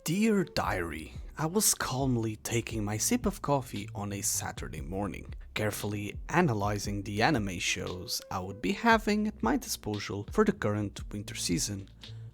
Dear Diary, I was calmly taking my sip of coffee on a Saturday morning, carefully analyzing the anime shows I would be having at my disposal for the current winter season,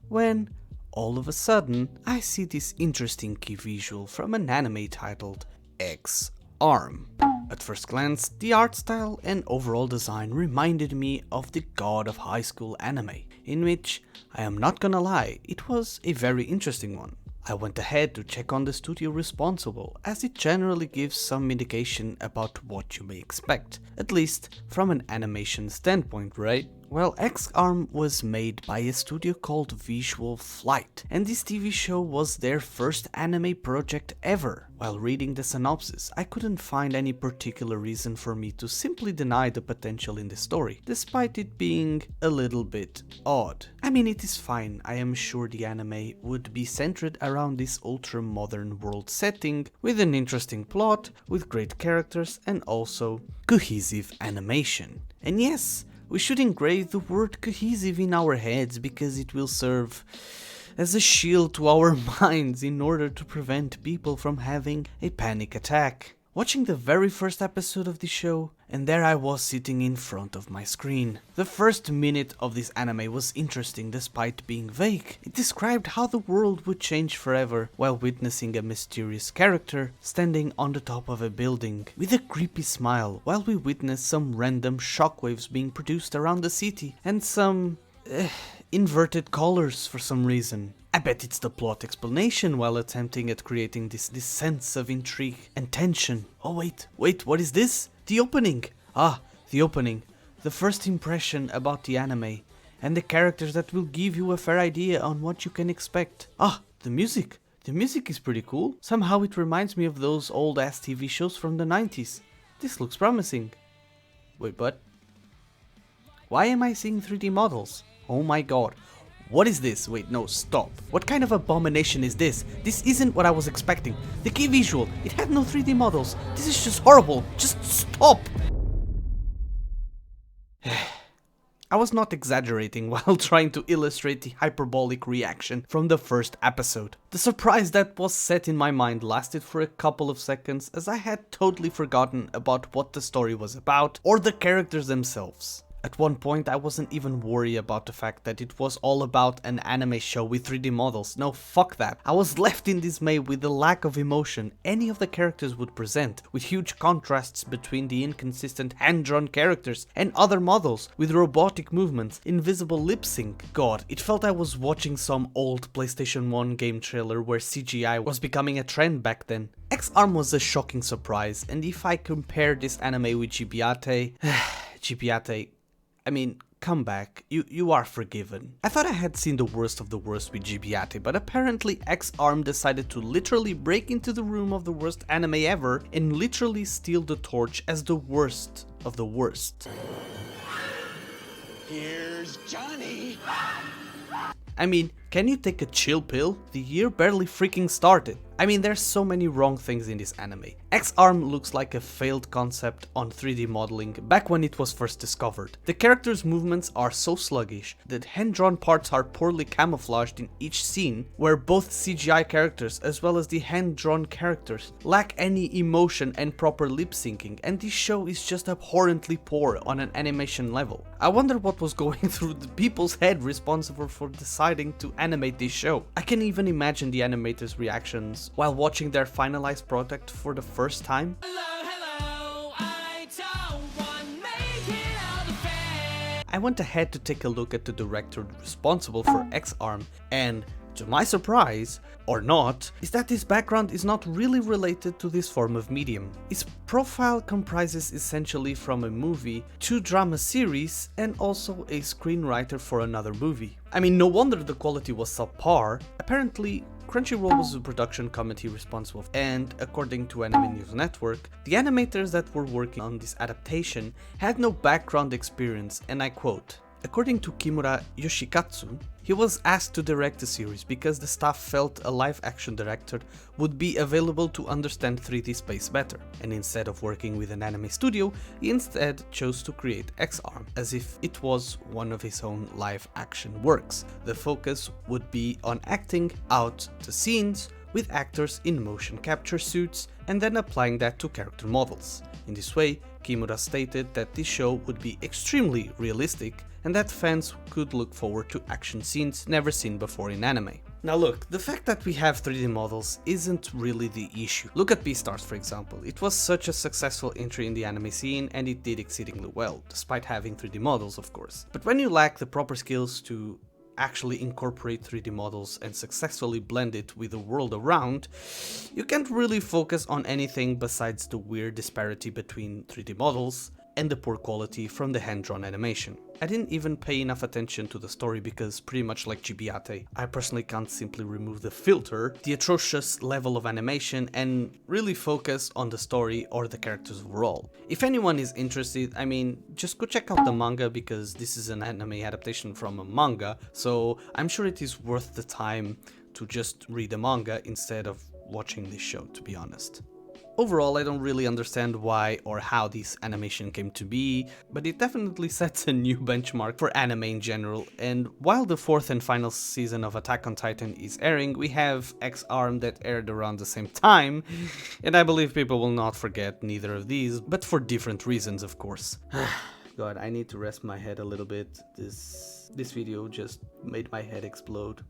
when, all of a sudden, I see this interesting key visual from an anime titled X-Arm. At first glance, the art style and overall design reminded me of the god of high school anime, in which, I am not gonna lie, it was a very interesting one. I went ahead to check on the studio responsible, as it generally gives some indication about what you may expect, at least from an animation standpoint, right? Well, X-Arm was made by a studio called Visual Flight, and this TV show was their first anime project ever. While reading the synopsis, I couldn't find any particular reason for me to simply deny the potential in the story, despite it being a little bit odd. I mean, it is fine, I am sure the anime would be centered around this ultra-modern world setting, with an interesting plot, with great characters, and also cohesive animation. And yes, we should engrave the word cohesive in our heads because it will serve as a shield to our minds in order to prevent people from having a panic attack. Watching the very first episode of the show, and there I was sitting in front of my screen. The first minute of this anime was interesting despite being vague. It described how the world would change forever while witnessing a mysterious character standing on the top of a building with a creepy smile while we witness some random shockwaves being produced around the city and some inverted colors for some reason. I bet it's the plot explanation while attempting at creating this sense of intrigue and tension. Oh wait, what is this? The opening! Ah, the opening. The first impression about the anime, and the characters that will give you a fair idea on what you can expect. Ah, the music. The music is pretty cool. Somehow it reminds me of those old ass TV shows from the 90s. This looks promising. Wait, what? Why am I seeing 3D models? Oh my god. What is this? Wait, no, stop. What kind of abomination is this? This isn't what I was expecting. The key visual, it had no 3D models. This is just horrible. Just stop. I was not exaggerating while trying to illustrate the hyperbolic reaction from the first episode. The surprise that was set in my mind lasted for a couple of seconds, as I had totally forgotten about what the story was about or the characters themselves. At one point I wasn't even worried about the fact that it was all about an anime show with 3D models. No, fuck that. I was left in dismay with the lack of emotion any of the characters would present, with huge contrasts between the inconsistent hand-drawn characters and other models, with robotic movements, invisible lip sync. God, it felt I was watching some old PlayStation 1 game trailer where CGI was becoming a trend back then. X-Arm was a shocking surprise, and if I compare this anime with Gibiate, Gibiate, I mean, come back, you are forgiven. I thought I had seen the worst of the worst with Gibiate, but apparently X-Arm decided to literally break into the room of the worst anime ever and literally steal the torch as the worst of the worst. Here's Johnny! I mean, can you take a chill pill? The year barely freaking started. I mean, there's so many wrong things in this anime. X-Arm looks like a failed concept on 3D modeling back when it was first discovered. The characters' movements are so sluggish that hand-drawn parts are poorly camouflaged in each scene, where both CGI characters as well as the hand-drawn characters lack any emotion and proper lip syncing, and this show is just abhorrently poor on an animation level. I wonder what was going through the people's head responsible for deciding to animate this show. I can even imagine the animators' reactions while watching their finalized product for the first time. I went ahead to take a look at the director responsible for X-Arm, and to my surprise, or not, is that his background is not really related to this form of medium. His profile comprises essentially from a movie, 2 drama series, and also a screenwriter for another movie. I mean, no wonder the quality was subpar. Apparently, Crunchyroll was the production committee responsible, and according to Anime News Network, the animators that were working on this adaptation had no background experience, and I quote, according to Kimura Yoshikatsu, he was asked to direct the series because the staff felt a live-action director would be available to understand 3D space better, and instead of working with an anime studio, he instead chose to create X-Arm, as if it was one of his own live-action works. The focus would be on acting out the scenes with actors in motion capture suits and then applying that to character models. In this way, Kimura stated that this show would be extremely realistic and that fans could look forward to action scenes never seen before in anime. Now look, the fact that we have 3D models isn't really the issue. Look at Beastars for example, it was such a successful entry in the anime scene and it did exceedingly well, despite having 3D models of course. But when you lack the proper skills to actually incorporate 3D models and successfully blend it with the world around, you can't really focus on anything besides the weird disparity between 3D models and the poor quality from the hand-drawn animation. I didn't even pay enough attention to the story because, pretty much like Gibiate, I personally can't simply remove the filter, the atrocious level of animation, and really focus on the story or the characters overall. If anyone is interested, I mean, just go check out the manga because this is an anime adaptation from a manga, so I'm sure it is worth the time to just read the manga instead of watching this show, to be honest. Overall, I don't really understand why or how this animation came to be, but it definitely sets a new benchmark for anime in general, and while the fourth and final season of Attack on Titan is airing, we have X-Arm that aired around the same time, and I believe people will not forget neither of these, but for different reasons of course. God, I need to rest my head a little bit, this video just made my head explode.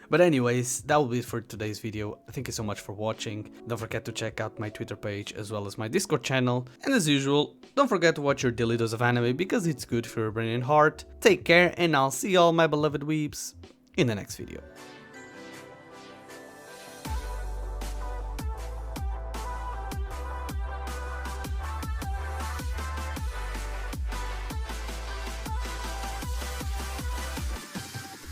But anyways, that will be it for today's video. Thank you so much for watching. Don't forget to check out my Twitter page as well as my Discord channel. And as usual, don't forget to watch your daily dose of anime because it's good for your brain and heart. Take care and I'll see all my beloved weebs in the next video.